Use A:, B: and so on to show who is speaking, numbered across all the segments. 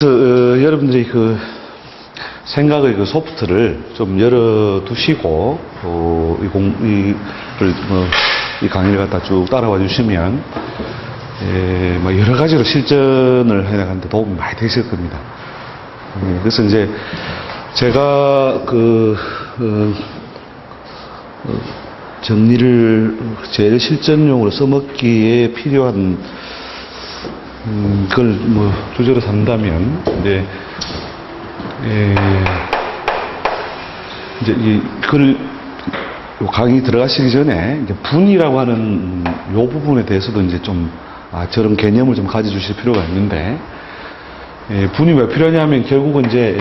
A: 여러분들이 생각의 소프트를 좀 열어두시고, 이 강의를 갖다 쭉 따라와 주시면, 여러 가지로 실전을 해나가는데 도움이 많이 되실 겁니다. 그래서 이제, 제가 정리를 제일 실전용으로 써먹기에 필요한 그걸 주제로 삼다면, 이제 강의 들어가시기 전에, 분이라고 하는 요 부분에 대해서도 이제 좀, 저런 개념을 좀 가져주실 필요가 있는데, 분이 왜 필요하냐면, 결국은 이제,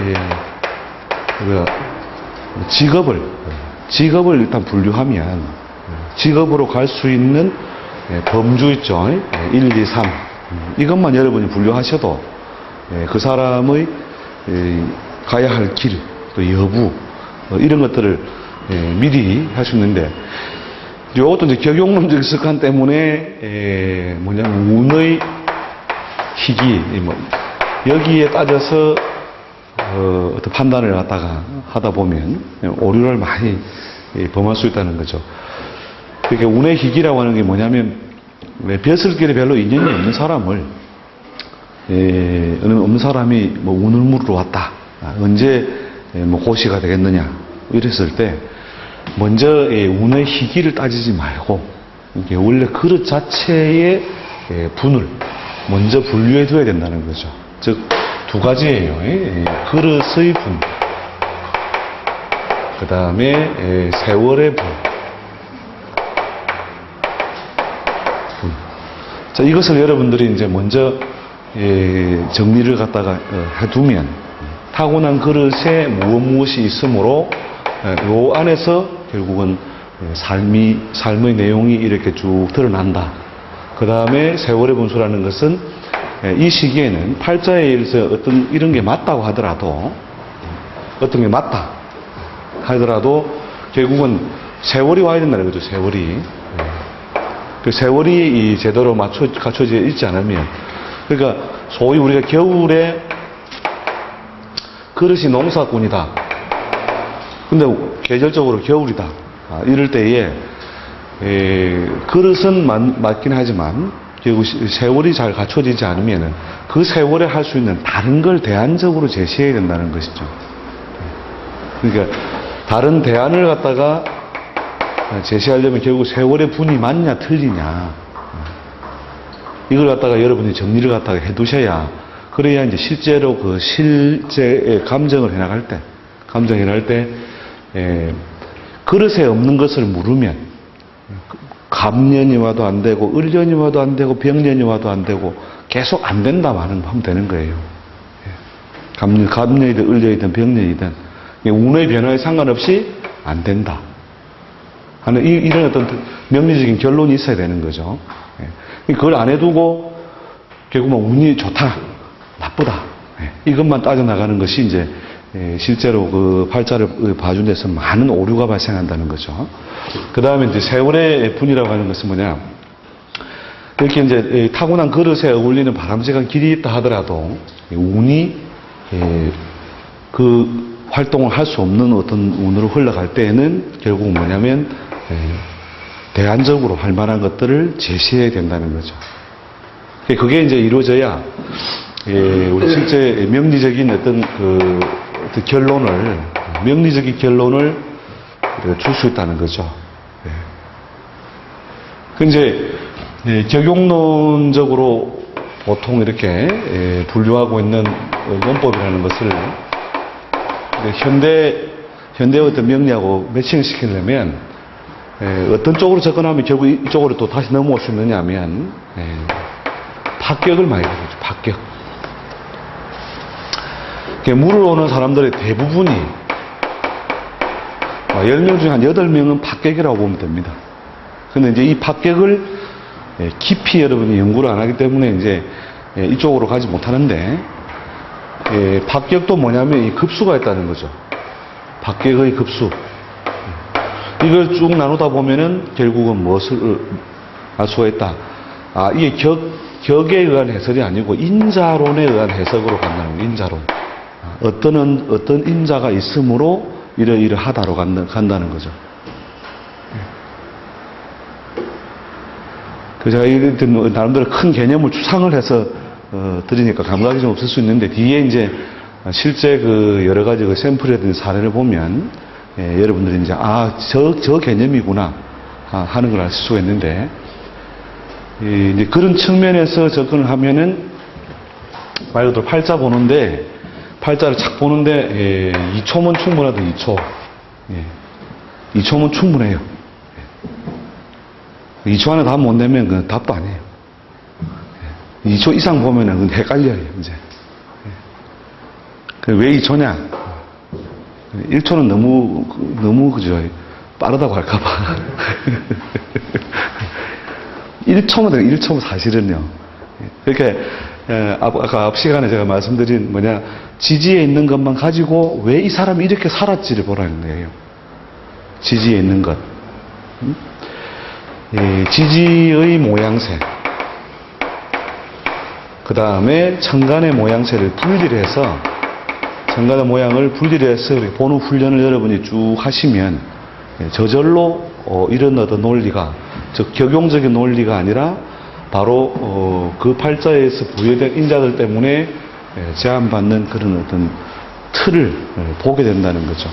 A: 직업을 일단 분류하면, 직업으로 갈 수 있는 범주 있죠. 1, 2, 3. 이것만 여러분이 분류하셔도 그 사람의 가야 할 길, 또 여부, 이런 것들을 미리 할 수 있는데, 이것도 이제 적용론적 습관 때문에 운의 희귀, 여기에 따져서 어떤 판단을 갖다가 하다 보면 오류를 많이 범할 수 있다는 거죠. 그러니까 운의 희귀라고 하는 게 뭐냐면, 벼슬길에 별로 인연이 없는 사람을, 없는 사람이 운을 물으러 왔다. 언제 고시가 되겠느냐. 이랬을 때, 먼저 운의 희귀를 따지지 말고, 이게 원래 그릇 자체의 분을 먼저 분류해 둬야 된다는 거죠. 즉, 두 가지예요. 그릇의 분. 그 다음에 세월의 분. 자, 이것을 여러분들이 이제 먼저 정리를 갖다가 해두면, 타고난 그릇에 무엇이 있으므로 요 안에서 결국은 삶의 내용이 이렇게 쭉 드러난다. 그 다음에 세월의 분수라는 것은 이 시기에는 팔자에 의해서 어떤 이런 게 맞다고 하더라도, 어떤 게 맞다 하더라도 결국은 세월이 와야 된다는 거죠. 세월이. 그 세월이 제대로 갖춰져 있지 않으면, 그러니까 소위 우리가 겨울에 그릇이 농사꾼이다. 근데 계절적으로 겨울이다. 이럴 때에 그릇은 맞긴 하지만 결국 세월이 잘 갖춰지지 않으면 그 세월에 할 수 있는 다른 걸 대안적으로 제시해야 된다는 것이죠. 그러니까 다른 대안을 갖다가 제시하려면 결국 세월의 분이 맞냐 틀리냐, 이걸 갖다가 여러분이 정리를 갖다가 해두셔야, 그래야 이제 실제로 실제의 감정을 해나갈 때 그릇에 없는 것을 물으면 갑년이 와도 안 되고 을년이 와도 안 되고 병년이 와도 안 되고 계속 안 된다만 하면 되는 거예요. 갑년이든 을년이든 병년이든 운의 변화에 상관없이 안 된다 하는 이런 어떤 명리적인 결론이 있어야 되는 거죠. 그걸 안 해두고 결국 운이 좋다, 나쁘다, 이것만 따져나가는 것이 이제 실제로 그 팔자를 봐준 데서 많은 오류가 발생한다는 거죠. 그 다음에 이제 세월의 분이라고 하는 것은 뭐냐, 이렇게 이제 타고난 그릇에 어울리는 바람직한 길이 있다 하더라도 운이 그 활동을 할 수 없는 어떤 운으로 흘러갈 때에는 결국 뭐냐면 대안적으로 할 만한 것들을 제시해야 된다는 거죠. 그게 이제 이루어져야 우리 실제 명리적인 어떤 명리적인 결론을 줄 수 있다는 거죠. 그 이제 적용론적으로 보통 이렇게 분류하고 있는 논법이라는 것을 현대의 어떤 명리하고 매칭을 시키려면 어떤 쪽으로 접근하면 결국 이쪽으로 또 다시 넘어올 수 있느냐 하면 합격을 많이 하죠. 합격. 물을 오는 사람들의 대부분이 10명 중에 한 8명은 합격이라고 보면 됩니다. 근데 이제 이 합격을 깊이 여러분이 연구를 안 하기 때문에 이제 이쪽으로 가지 못하는데, 합격도 뭐냐면 이 급수가 있다는 거죠. 합격의 급수. 이걸 쭉 나누다 보면은 결국은 무엇을 알 수가 있다. 이게 격에 의한 해설이 아니고 인자론에 의한 해석으로 간다는 거예요. 인자론. 어떤 인자가 있으므로 이러이러하다로 간다는 거죠. 제가 이런 나름대로 큰 개념을 추상을 해서 드리니까 감각이 좀 없을 수 있는데 뒤에 이제 실제 그 여러 가지 그 샘플이라든지 사례를 보면 여러분들이 이제 저 개념이구나 하는 걸 알 수가 있는데 이제 그런 측면에서 접근을 하면은 말 그대로 팔자 보는데 팔자를 착 보는데 2초면 충분하다. 2초. 2초면 충분해요. 2초 안에 답 못 내면 그 답도 아니에요. 2초 이상 보면은 헷갈려요, 이제. 왜 2초냐? 1초는 너무, 그죠? 빠르다고 할까봐. 1초면 돼요, 1초면 사실은요. 그렇게, 아까 앞 시간에 제가 말씀드린 지지에 있는 것만 가지고 왜 이 사람이 이렇게 살았지를 보라는 거예요. 지지에 있는 것. 지지의 모양새, 그 다음에 천간의 모양새를 분리를 해서 천간의 모양을 분리를 해서 보는 훈련을 여러분이 쭉 하시면 저절로 이런 어떤 논리가, 즉 격용적인 논리가 아니라 바로 그 팔자에서 부여된 인자들 때문에 제한받는 그런 어떤 틀을 보게 된다는 거죠.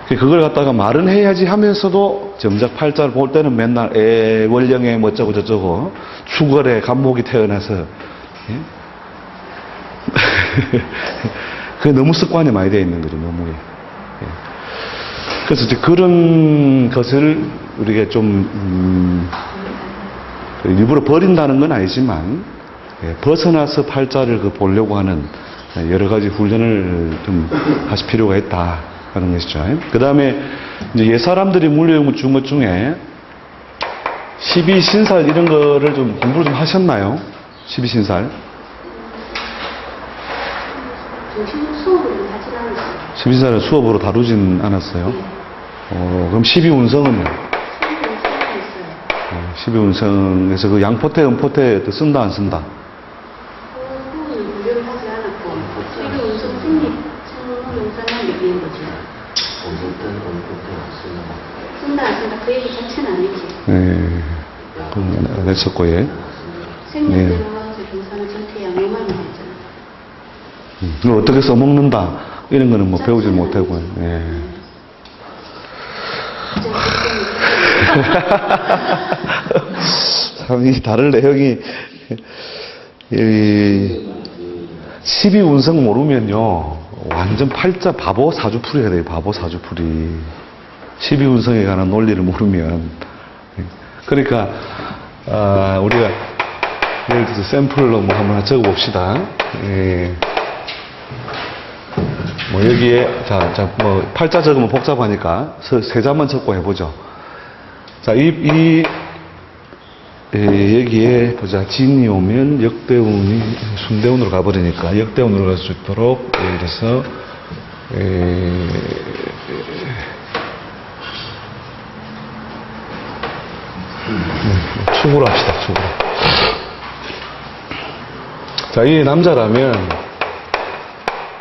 A: 그걸 갖다가 말은 해야지 하면서도 정작 팔자를 볼 때는 맨날 월령에 뭐쩌고 저쩌고 추걸에 간목이 태어나서 예? 그게 너무 습관이 많이 되어 있는 거죠. 너무. 예. 그래서 이제 그런 것을 우리가 좀 일부러 버린다는 건 아니지만 벗어나서 팔자를 보려고 하는 여러 가지 훈련을 좀 하실 필요가 있다 하는 것이죠. 그 다음에 이제 옛 사람들이 물려준 것 중에 12신살 이런 거를 좀 공부를 좀 하셨나요? 12신살?
B: 수업으로 하진 않았어요.
A: 12신살을 수업으로 다루진 않았어요. 그럼 12운성은요? 12운성에서 그 양포태, 음포태 쓴다 안 쓴다?
B: 그거는 분류를 하지 않았고 12운성 승립 얘기인 거죠. 쓴다 안 쓴다 그 얘기 자체는 아니지.
A: 네, 그건 안 했었고, 예.
B: 생명대로 경사는 전체 양념만 했잖아.
A: 그걸 어떻게 써먹는다 이런 거는 뭐 배우지 못하고, 예. 참, 이 다른 내용이, 12운성 모르면요, 완전 팔자 바보 사주풀이가 돼요, 바보 사주풀이. 12운성에 관한 논리를 모르면. 그러니까, 우리가 예를 들어서 샘플로 뭐 한번 적어봅시다. 예. 뭐 여기에, 뭐 팔자 적으면 복잡하니까 세자만 적고 해보죠. 자, 여기에 보자. 진이 오면 역대운이 순대운으로 가버리니까 역대운으로 갈 수 있도록 예를 들어서 축으로 합시다. 축으로. 자, 이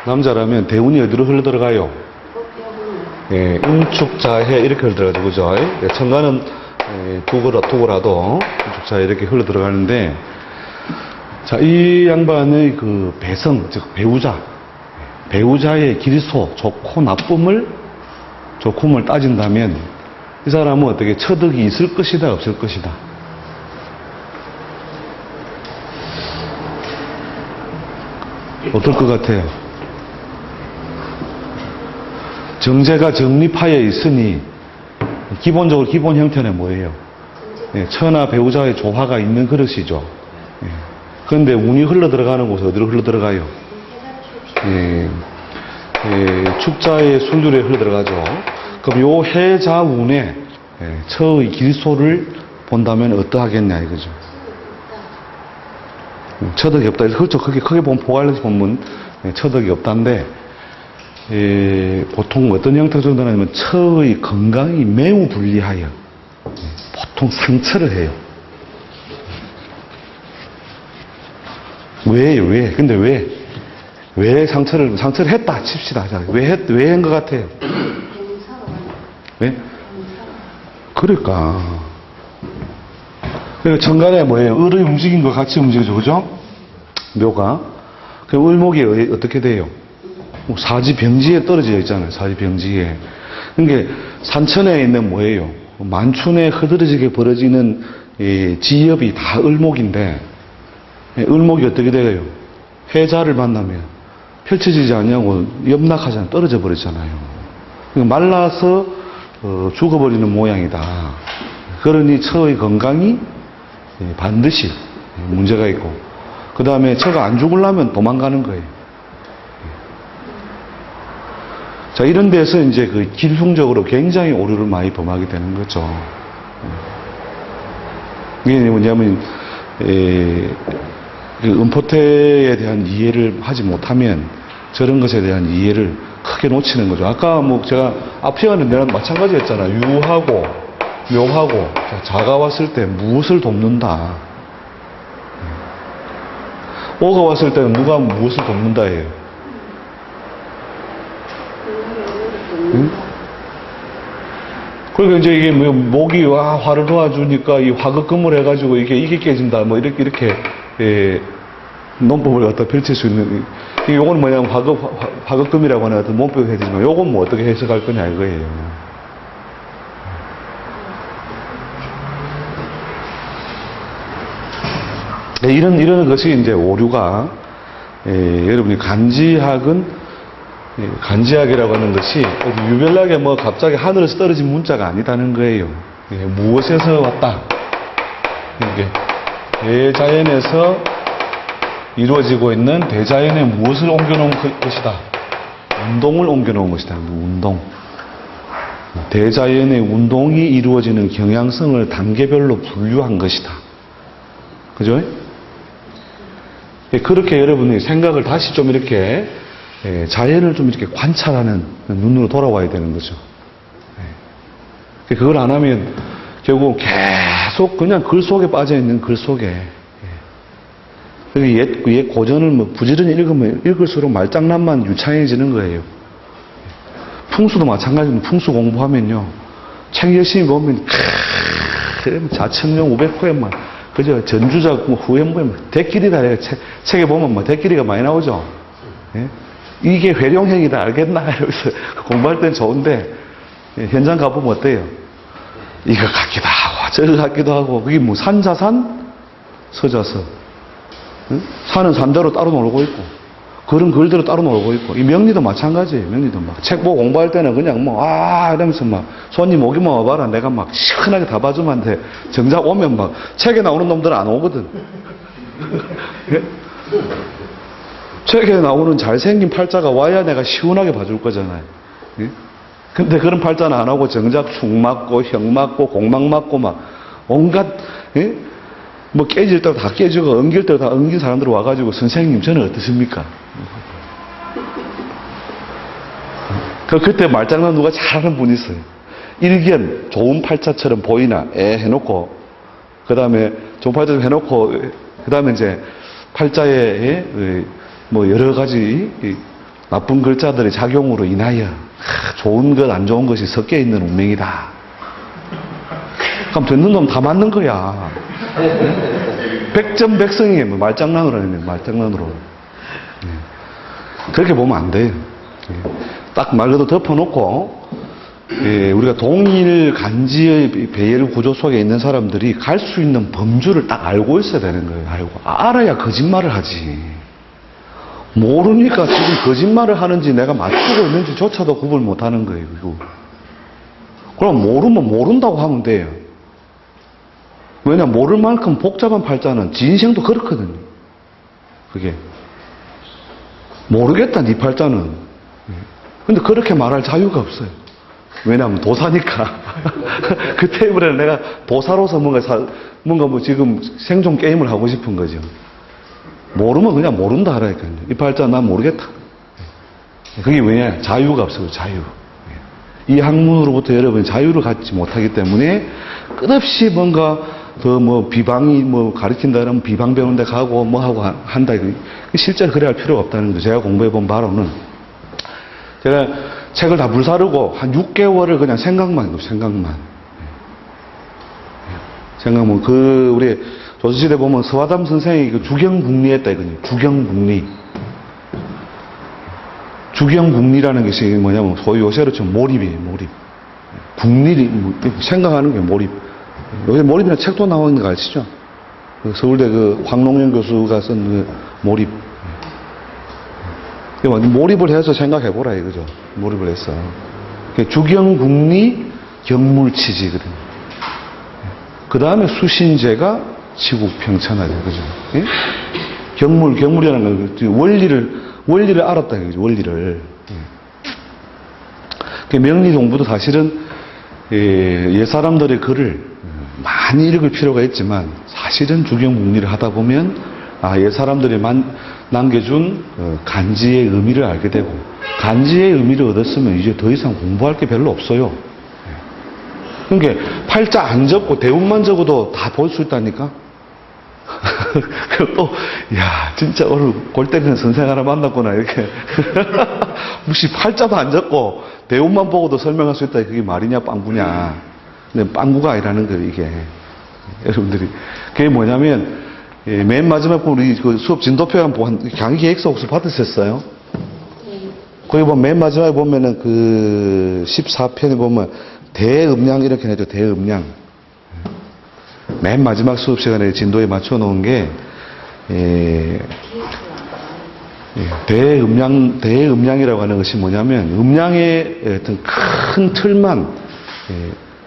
A: 남자라면 대운이 어디로 흘러들어가요? 예, 음축자해 이렇게 흘러들어가죠. 그죠? 예, 천간은 두고라도 음축자해 이렇게 흘러들어가는데, 자, 이 양반의 그 배성, 즉 배우자의 길소, 좋고 나쁨을 따진다면 이 사람은 어떻게 처덕이 있을 것이다, 없을 것이다. 어떨 것 같아요? 정제가 정립하여 있으니 기본적으로 기본 형태는 뭐예요? 예, 처나 배우자의 조화가 있는 그릇이죠. 예. 그런데 운이 흘러들어가는 곳은 어디로 흘러들어가요? 축자의 순율에 흘러들어가죠. 그럼 요 해자운에 처의 길소를 본다면 어떠하겠냐 이거죠. 처덕이 없다. 그렇죠. 크게 보면 포괄해서 보면 처덕이 없다인데, 보통 어떤 형태로 전달하냐면 처의 건강이 매우 불리하여 보통 상처를 해요. 왜요, 왜? 근데 왜? 왜 상처를 했다 칩시다. 자, 왜 한 것 같아요? 왜? 그러니까 천간에 뭐예요? 을의 움직인 거 같이 움직이죠, 그죠? 묘가. 그럼 을목이 어떻게 돼요? 사지병지에 떨어져 있잖아요, 사지병지에. 그러니까 산천에 있는 뭐예요? 만춘에 흐드러지게 벌어지는 이 지엽이 다 을목인데, 을목이 어떻게 돼요? 해자를 만나면 펼쳐지지 않냐고 염락하잖아요. 떨어져 버리잖아요. 그러니까 말라서 죽어버리는 모양이다. 그러니 처의 건강이 반드시 문제가 있고, 그 다음에 처가 안 죽으려면 도망가는 거예요. 자, 이런 데서 이제 그 기술적으로 굉장히 오류를 많이 범하게 되는 거죠. 이게 뭐냐면, 그 음포태에 대한 이해를 하지 못하면 저런 것에 대한 이해를 크게 놓치는 거죠. 아까 뭐 제가 앞에 가는 데는 마찬가지였잖아요. 유하고 묘하고 자가 왔을 때 무엇을 돕는다. 오가 왔을 때는 누가 무엇을 돕는다예요. 응? 그러니까 이제 이게 뭐 목이 화를 도와주니까 이 화극금을 해가지고 이게 깨진다. 뭐 이렇게 논법을 갖다 펼칠 수 있는, 요거는 뭐냐면 화극금이라고 하는 어떤 문법이 해지만, 요건 뭐 어떻게 해석할 거냐 이거예요. 이런 것이 이제 오류가, 여러분이 간지학이라고 하는 것이 유별나게 뭐 갑자기 하늘에서 떨어진 문자가 아니다는 거예요. 무엇에서 왔다. 이게 대자연에서 이루어지고 있는 대자연에 무엇을 옮겨놓은 것이다. 운동을 옮겨놓은 것이다. 운동. 대자연의 운동이 이루어지는 경향성을 단계별로 분류한 것이다. 그죠? 그렇게 여러분이 생각을 다시 좀 이렇게 자연을 좀 이렇게 관찰하는 눈으로 돌아와야 되는 거죠. 그걸 안 하면 결국 계속 그냥 글 속에 빠져 있는 글 속에. 옛 고전을 뭐 부지런히 읽으면 읽을수록 말장난만 유창해지는 거예요. 풍수도 마찬가지로 풍수 공부하면요. 책 열심히 보면 자천령 500호에 막 그죠? 전주작 후연부에 대끼리다. 책에 보면 뭐 대끼리가 많이 나오죠. 예? 이게 회룡행이다 알겠나? 이러면서 공부할 땐 좋은데 현장 가보면 어때요? 이거 같기도 하고 저거 같기도 하고 그게 뭐 산자산 서자서. 응? 산은 산대로 따로 놀고 있고 글은 글대로 따로 놀고 있고 이 명리도 마찬가지예요. 명리도 막 책 보고 공부할 때는 그냥 뭐 이러면서 막 손님 오기만 와봐라 내가 막 시원하게 다 봐주면 돼. 정작 오면 막 책에 나오는 놈들은 안 오거든. 책에 나오는 잘생긴 팔자가 와야 내가 시원하게 봐줄 거잖아요. 예? 근데 그런 팔자는 안 하고 정작 축 맞고 형 맞고 공막 맞고 막 온갖 예? 뭐 깨질 때도 다 깨지고 엉길 때도 다 엉긴 사람들 와가지고 선생님 저는 어떠십니까? 그때 말장난 누가 잘하는 분이 있어요. 일견 좋은 팔자처럼 보이나 해놓고 그 다음에 좋은 팔자처럼 해놓고 그 다음에 이제 팔자에 뭐 여러 가지 나쁜 글자들의 작용으로 인하여 좋은 것 안 좋은 것이 섞여 있는 운명이다. 그럼 듣는 놈 다 맞는 거야. 백전백승이에요. 말장난으로 하는 말장난으로. 그렇게 보면 안 돼요. 딱 말 그대로 덮어놓고 우리가 동일 간지의 배열 구조 속에 있는 사람들이 갈 수 있는 범주를 딱 알고 있어야 되는 거예요. 알아야 거짓말을 하지. 모르니까 지금 거짓말을 하는지 내가 맞추고 있는지조차도 구분 못하는 거예요. 그럼 모르면 모른다고 하면 돼요. 왜냐 모를 만큼 복잡한 팔자는 지 인생도 그렇거든요. 그게 모르겠다 네 팔자는. 근데 그렇게 말할 자유가 없어요. 왜냐하면 도사니까. 그 테이블에 내가 도사로서 뭔가 뭐 지금 생존 게임을 하고 싶은 거죠. 모르면 그냥 모른다 하라니까요. 이 팔자 난 모르겠다. 그게 왜냐? 자유가 없어요. 자유. 이 학문으로부터 여러분이 자유를 갖지 못하기 때문에 끝없이 뭔가 더 뭐 비방이 뭐 가르친다 그러면 비방 배우는 데 가고 뭐 하고 한다. 실제로 그래야 할 필요가 없다는 거죠. 제가 공부해 본 바로는. 제가 책을 다 불사르고 한 6개월을 그냥 생각만 해요. 생각만. 생각만. 우리 조선시대 보면 서화담 선생이 그 주경북리했다 이거든요. 주경북리. 주경북리라는 것이 뭐냐면 소위 요새로 좀 몰입이에요. 몰입. 북리리 생각하는 게 몰입. 요새 몰입이라는 책도 나오는 거 아시죠? 서울대 황농영 교수가 쓴 몰입. 몰입을 해서 생각해보라 이거죠. 몰입을 해서. 주경북리 경물치지거든요. 그 다음에 수신제가 지국평천하죠. 그죠? 예? 경물이라는 건 원리를 알았다 이거죠. 원리를. 명리공부도 사실은 옛사람들의 글을 많이 읽을 필요가 있지만 사실은 주경북리를 하다 보면 옛사람들이 남겨준 간지의 의미를 알게 되고 간지의 의미를 얻었으면 이제 더 이상 공부할 게 별로 없어요. 그러니까 팔자 안 적고 대운만 적어도 다 볼 수 있다니까. 또, 진짜 오늘 골 때리는 선생 하나 만났구나, 이렇게. 무시 팔자도 안 적고, 대운만 보고도 설명할 수 있다. 그게 말이냐, 빵구냐. 근데 빵구가 아니라는 거예요, 이게. 여러분들이. 그게 뭐냐면, 맨 마지막 우리 그 수업 진도표 한번 강의 계획서 혹시 받으셨어요? 거기 보면 맨 마지막에 보면은 14편에 보면 대음량 이렇게 해줘, 대음량. 맨 마지막 수업 시간에 진도에 맞춰 놓은 게, 대음량이라고 하는 것이 뭐냐면, 음량의 어떤 큰 틀만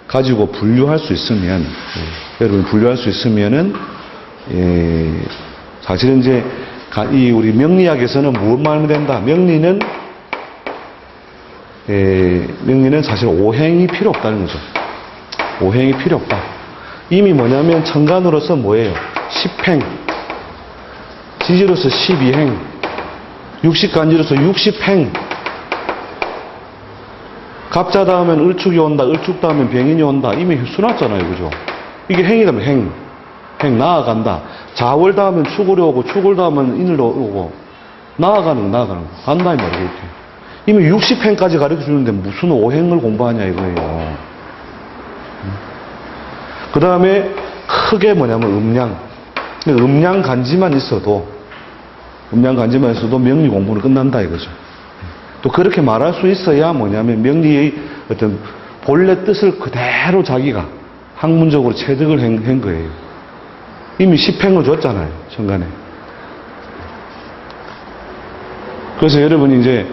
A: 가지고 분류할 수 있으면, 여러분 분류할 수 있으면은, 사실은 이제, 우리 명리학에서는 무엇 말하면 된다? 명리는 사실 오행이 필요 없다는 거죠. 오행이 필요 없다. 이미 뭐냐면 천간으로서 뭐예요? 10행, 지지로서 12행, 육식간지로서 60행. 갑자 다음엔 을축이 온다, 을축 다음엔 병인이 온다. 이미 수났잖아요, 그죠? 이게 행이라면 행 나아간다. 자월 다음엔 축월이 오고, 축월 다음엔 인을 오고, 나아가는 거, 간다 이 말이에요. 이렇게. 이미 60행까지 가르쳐 주는데 무슨 오행을 공부하냐 이거예요. 그 다음에 크게 뭐냐면 음량 간지만 있어도 명리 공부는 끝난다 이거죠. 또 그렇게 말할 수 있어야 뭐냐면 명리의 어떤 본래 뜻을 그대로 자기가 학문적으로 체득을 한 거예요. 이미 10행을 줬잖아요, 천간에. 그래서 여러분이 이제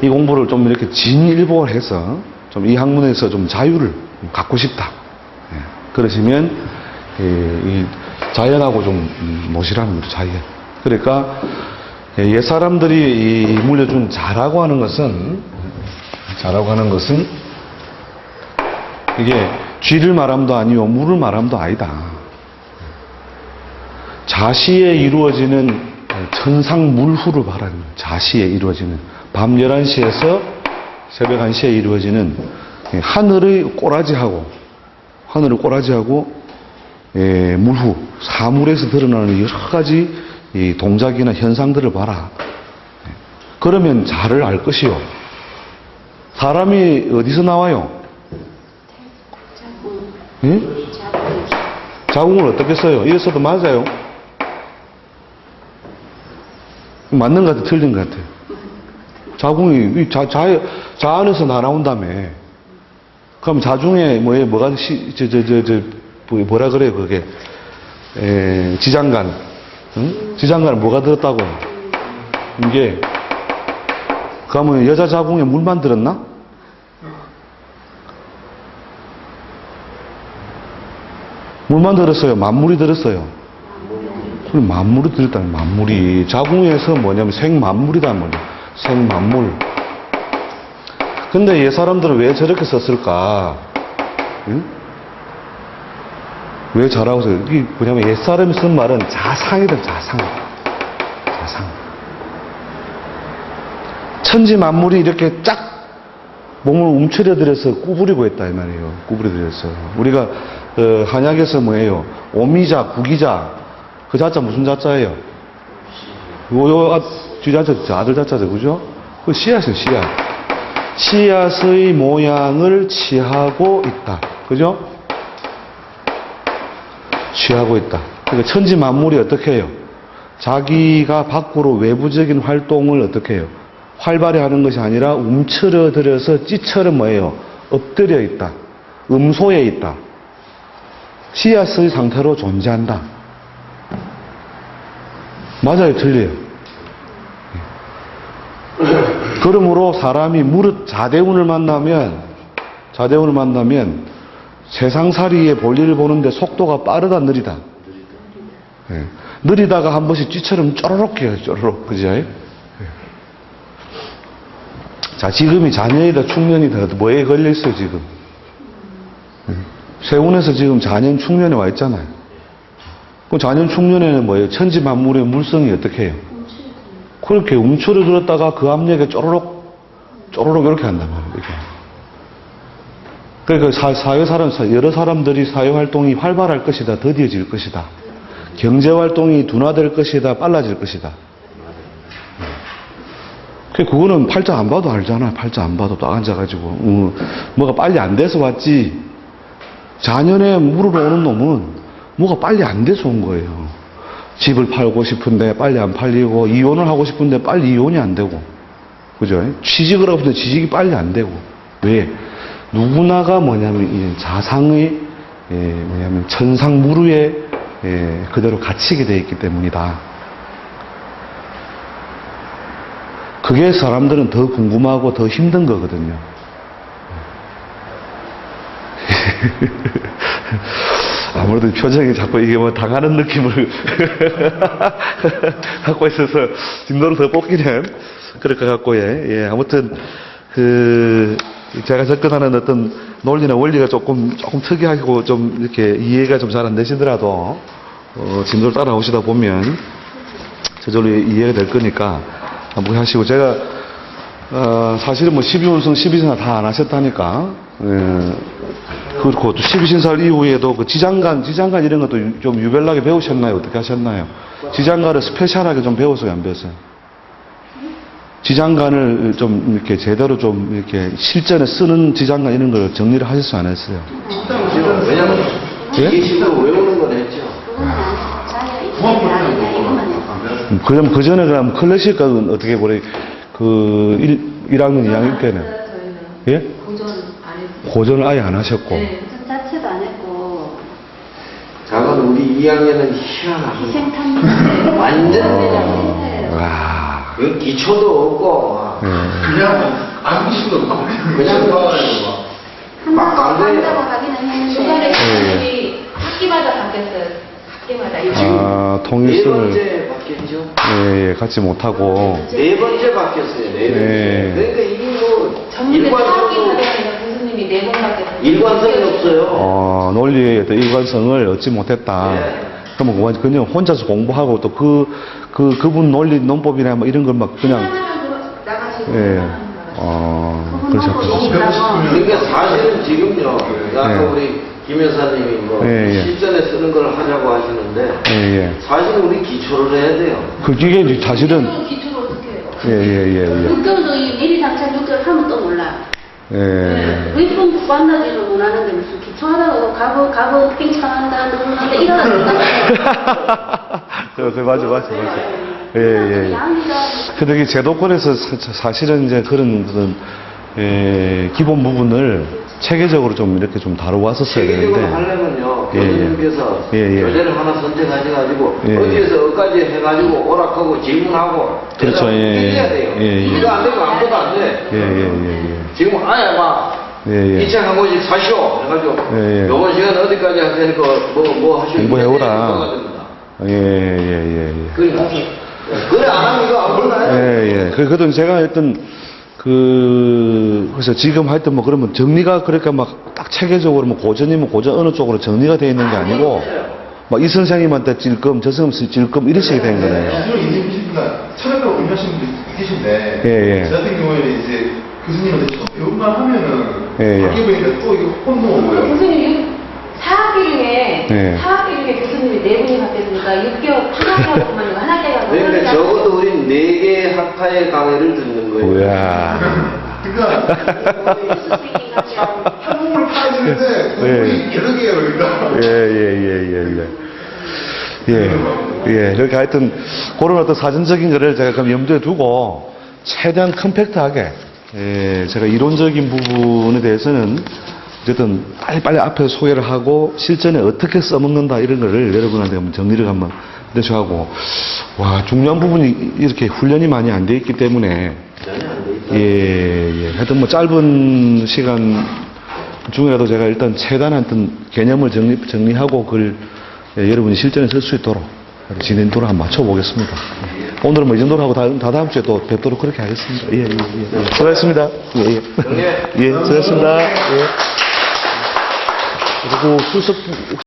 A: 이 공부를 좀 이렇게 진일보를 해서 좀 이 학문에서 좀 자유를 갖고 싶다. 그러시면 이 자연하고 좀 모시라는 거죠. 자연. 그러니까 옛 사람들이 물려준 자라고 하는 것은 이게 쥐를 말함도 아니요 물을 말함도 아니다. 자시에 이루어지는 천상물후를 말하는 거예요. 자시에 이루어지는 밤 11시에서 새벽 1시에 이루어지는 하늘을 꼬라지하고 물후, 사물에서 드러나는 여러 가지 이 동작이나 현상들을 봐라. 그러면 자를 알 것이요. 사람이 어디서 나와요? 예? 자궁을 어떻게 써요? 이랬어도 맞아요? 맞는 것 같아, 틀린 것 같아. 자궁이 자 안에서 나온다며. 그럼 자중에 뭐가 뭐라 그래요 그게 지장간, 응? 지장간에 뭐가 들었다고? 이게 그러면 여자 자궁에 물만 들었나? 물만 들었어요? 만물이 들었어요? 그럼 만물이 들었다는 만물이 자궁에서 뭐냐면 생만물이단 말이에요. 생만물. 근데 옛 사람들은 왜 저렇게 썼을까? 응? 왜 저라고 써요? 이게 뭐냐면 옛 사람이 쓴 말은 자상이다, 자상. 천지 만물이 이렇게 쫙 몸을 움츠려들여서 구부리고 있다, 이 말이에요. 구부려들여서. 우리가 한약에서 뭐예요? 오미자, 구기자. 그 자자 무슨 자자예요? 뒤자자, 아들 자자죠. 그죠? 그 씨앗이에요, 씨앗. 씨앗의 모양을 취하고 있다. 그죠? 취하고 있다. 그러니까 천지 만물이 어떻게 해요? 자기가 밖으로 외부적인 활동을 어떻게 해요? 활발히 하는 것이 아니라 움츠러들어서 찌처럼 뭐예요? 엎드려 있다. 음소에 있다. 씨앗의 상태로 존재한다. 맞아요, 틀려요. 그러므로 사람이 무릇 자대운을 만나면 세상살이의 볼일을 보는데 속도가 빠르다, 느리다? 예. 느리다가 한 번씩 쥐처럼 쪼르륵 해요, 쪼르륵. 그죠? 예. 자, 지금이 자녀이다, 충년이다, 뭐에 걸려있어요, 지금? 예. 세운에서 지금 자년 충년에 와 있잖아요. 그럼 자년 충년에는 뭐예요? 천지 만물의 물성이 어떻게 해요? 그렇게 움츠러 들었다가 그 압력에 쪼르륵 이렇게 한단 말이에요. 이렇게. 그러니까 여러 사람들이 사회활동이 활발할 것이다, 더디어질 것이다. 경제활동이 둔화될 것이다, 빨라질 것이다. 그거는 팔자 안 봐도 알잖아. 팔자 안 봐도 딱 앉아가지고. 뭐가 빨리 안 돼서 왔지. 자년에 물으러 오는 놈은 뭐가 빨리 안 돼서 온 거예요. 집을 팔고 싶은데 빨리 안 팔리고, 이혼을 하고 싶은데 빨리 이혼이 안 되고. 그죠? 취직을 하고 싶은데 취직이 빨리 안 되고. 왜? 누구나가 뭐냐면, 이 자상의, 천상무르에, 그대로 갇히게 되어 있기 때문이다. 그게 사람들은 더 궁금하고 더 힘든 거거든요. 아무래도 표정이 자꾸 이게 뭐 당하는 느낌을 갖고 있어서 진도를 더 뽑기는 그럴 것 같고, 아무튼, 제가 접근하는 어떤 논리나 원리가 조금 특이하고 좀 이렇게 이해가 좀 잘 안 되시더라도, 진도를 따라오시다 보면 저절로 이해가 될 거니까 한번 하시고, 제가, 사실은 뭐 12운성, 12신사 다 안 하셨다니까, 그렇고, 또 12신사 이후에도 그 지장간 이런 것도 좀 유별나게 배우셨나요? 어떻게 하셨나요? 지장간을 스페셜하게 좀 배웠어요? 안 배웠어요? 지장간을 좀 이렇게 제대로 좀 이렇게 실전에 쓰는 지장간 이런 걸 정리를 하셨어요? 안 했어요?
C: 왜냐면 이게 식으로 외우는 건 했죠.
A: 그럼 그 전에 그럼 클래식은 어떻게 보래? 그 1학년, 2학년 때는? 예? 고전을 아예 안 하셨고.
B: 네, 무슨 자체도 안 했고.
C: 작은 우리 2학년은 희한하고
B: 희생탐
C: 완전
A: 와.
C: 그 기초도 없고
D: 그냥 안기시도 없고
C: 그냥
B: 한다고
C: 가네.
B: 하기는 했는데 중간에 학기마다 바뀌었어요. 학기마다.
A: 아,
C: 네
A: 통일성을.
C: 번째 바뀌었죠.
A: 예, 갖지 못하고.
C: 네 번째 바뀌었어요. 네 번째.
A: 네.
C: 그러니까 이게 뭐
B: 전문대
C: 일관성도
B: 교수님이 4번 바뀌었어요.
C: 일관성이 없어요.
A: 논리의 어떤 일관성을 얻지 못했다.
C: 네.
A: 그러면 그냥 혼자서 공부하고 또 그분 논리, 논법이나 뭐 이런 걸 막 그냥,
B: 나가시고.
A: 예, 그러셨군요.
C: 그러니까 사실은 지금요. 아까
A: 네.
C: 우리 김 여사님이 뭐
A: 예.
C: 실전에 쓰는 걸 하자고 하시는데
A: 예.
C: 사실은 우리 기초를 해야 돼요.
A: 그게 이제 사실은,
B: 기초를 어떻게 해요?
A: 예.
B: 6개월도 이 미리 당첨 6개월 하면 또 몰라.
A: 예.
B: 윗분 만나지도 못하는데 무슨 기초하다가 가고 팽창한다 누른다 이러다
A: 맞아. 예. 근데 이 제도권에서 사실은 이제 그런 기본 부분을 체계적으로 좀 이렇게 좀 다루고 왔었어야
C: 체계적으로
A: 되는데.
C: 하려면요.
A: 예.
C: 교수님께서
A: 예.
C: 교재를 하나 선택하셔가지고
A: 예.
C: 어디에서 어디까지 해가지고 오락하고 질문하고
A: 그렇죠.
C: 해야 돼요.
A: 예.
C: 이거 안 되면 아무것도 안 돼.
A: 예.
C: 지금 아야 막
A: 예.
C: 2차 항공식 사시오. 그래가지고
A: 예.
C: 요번 시간 어디까지 할 테니까 뭐 하시오.
A: 공부해오라. 예.
C: 그러니까 그래 안 하면 이거 안 몰라요.
A: 예. 그래도 제가 했던 그래서 지금 하여튼 뭐 그러면 정리가 그렇게 막 딱 체계적으로 뭐 고전이면 고전 어느 쪽으로 정리가 되어 있는 게 아니고 막 이 선생님한테 찔끔 저 선생님 찔끔 이러시게 된 거네요.
D: 기존 인생이신 분들 철학을 공유하시는 분들이 계신데
A: 예.
D: 저 같은 경우에는 이제 교수님한테 처음 배운만 하면은
A: 예.
D: 바뀌어 보니까 또 이거 혼동오고요.
B: 교수님 4학기를
A: 네.
B: 사학기 중에 교수님이 4분이 바뀌었으니까 6개월, 한 학기하고 그만이고 한 학기가
C: 그러니까 적어도 우린 4개 학파의 강의를 듣는 거예요.
A: 이야.
D: 그러니까 한국을 파는데 우리 여러 개예요, 그러니까.
A: 예. 그렇게 하여튼, 그런 어떤 사전적인 거를 제가 그럼 염두에 두고, 최대한 컴팩트하게, 제가 이론적인 부분에 대해서는, 어쨌든 빨리빨리 앞에서 소개를 하고, 실전에 어떻게 써먹는다, 이런 거를 여러분한테 한번 정리를 한번 해서 하고, 와, 중요한 부분이 이렇게 훈련이 많이 안 돼 있기 때문에, 하여튼 뭐 짧은 시간 중이라도 제가 일단 최대한 하여튼 개념을 정리하고 그걸 여러분이 실전에 쓸 수 있도록 진행도를 한번 맞춰보겠습니다. 오늘은 뭐 이 정도로 하고 다음 주에 또 뵙도록 그렇게 하겠습니다. 수고하셨습니다. 수고하셨습니다. 그리고 수석